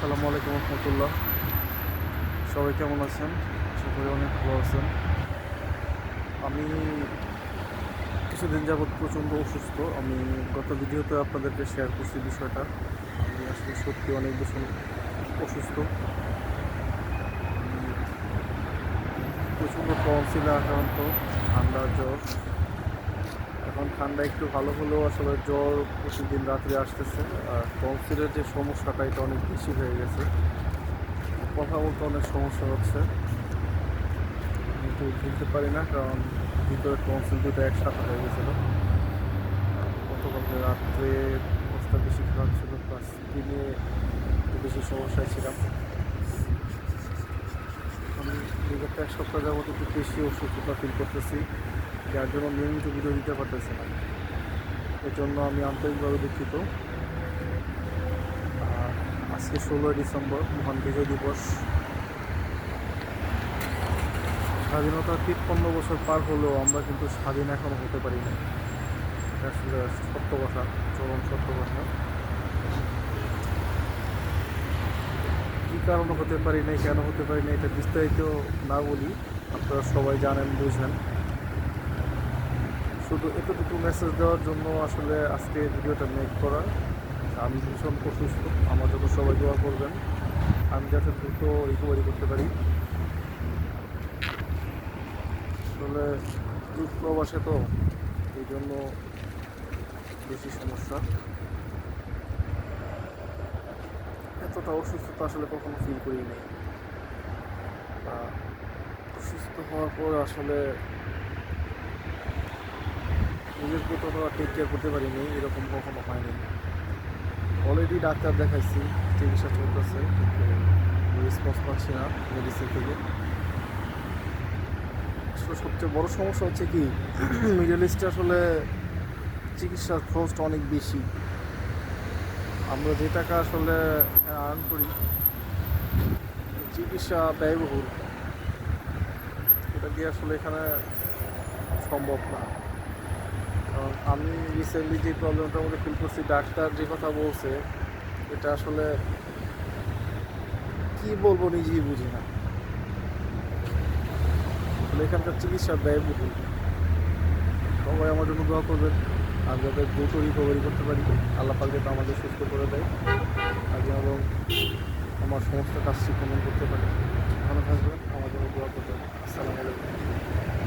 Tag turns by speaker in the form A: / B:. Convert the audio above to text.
A: আসসালামু আলাইকুম রহমতুল্লাহ। সবাই কেমন আছেন? আশা করি অনেক ভালো আছেন। আমি কিছুদিন যাবৎ প্রচণ্ড অসুস্থ। আমি গত ভিডিওতে আপনাদেরকে শেয়ার করছি বিষয়টা। আমি আসলে সত্যি অনেক বেশি অসুস্থ। আমি প্রচণ্ড টনসিলে আক্রান্ত, ঠান্ডা জ্বর। এখন ঠান্ডা একটু ভালো হলেও আসলে জ্বর প্রতিদিন রাত্রে আসতেছে। আর টনসিলের যে সমস্যাটা, এটা অনেক বেশি হয়ে গেছে। কথা বলতে অনেক সমস্যা হচ্ছে। কিন্তু ভুলতে পারি না, কারণ ভিতরে টনসিল দুটো একসাথে হয়ে গেছিলো। গতকালকে রাত্রে অবস্থা বেশি খারাপ ছিল, প্লাস দিনে একটু বেশি সমস্যায় ছিলাম। আমি বিগত এক সপ্তাহ যাবত একটু বেশি অসুস্থতা ফিল করতেছি, যার জন্য নিয়মিত ভিডিও দিতে পারতেছি না। এর জন্য আমি আন্তরিকভাবে দুঃখিত। আর আজকে 16ই ডিসেম্বর, মহান বিজয় দিবস। স্বাধীনতার 53 বছর পার হলেও আমরা কিন্তু স্বাধীন এখনও হতে পারি না। এটা আসলে সত্য কথা, চরম সত্য কথা। কী কারণে হতে পারি না, কেন হতে পারি না, এটা বিস্তারিত না বলি, আপনারা সবাই জানেন, বুঝেন। শুধু এতটুকু মেসেজ দেওয়ার জন্য আসলে আজকে ভিডিওটা মেক করা। আমি ভীষণ অসুস্থ, আমার জন্য সবাই দোয়া করবেন, আমি যাতে দ্রুত রিকভারি করতে পারি। আসলে দূর প্রবাসে তো, এই জন্য বেশি সমস্যা। এতটা অসুস্থতা আসলে কখনো ফিল করি নাই। অসুস্থ হওয়ার পর আসলে নিজের প্রতি টেক কেয়ার করতে পারিনি, এরকম কখনো হয়নি। অলরেডি ডাক্তার দেখাইছি, চিকিৎসা চলতেছে, কিন্তু রেসপন্স পাচ্ছি না মেডিসিন থেকে। আসলে সবচেয়ে বড় সমস্যা হচ্ছে কি, মিডল ইস্টে আসলে চিকিৎসার খরচটা অনেক বেশি। আমরা যে টাকা আসলে আর্ন করি, চিকিৎসা ব্যয়বহুল, এটা দিয়ে আসলে এখানে সম্ভব না। কারণ আমি রিসেন্টলি যে প্রবলেমটার মধ্যে ফিল করছি, ডাক্তার যে কথা বলছে, এটা আসলে কি বলবো নিজেই বুঝি না। আসলে এখানকার চিকিৎসা ব্যয়বহুল। সবাই আমার জন্য দোয়া করবেন, আমি যাতে দ্রুত রিকভারি করতে পারি, আল্লাহ পাক যাতে আমাদের সুস্থ করে দেয়, আর এবং আমার সমস্ত কাজ সম্পন্ন করতে পারি। ভালো থাকবেন, আমার জন্য দোয়া করবেন। আসসালামু আলাইকুম।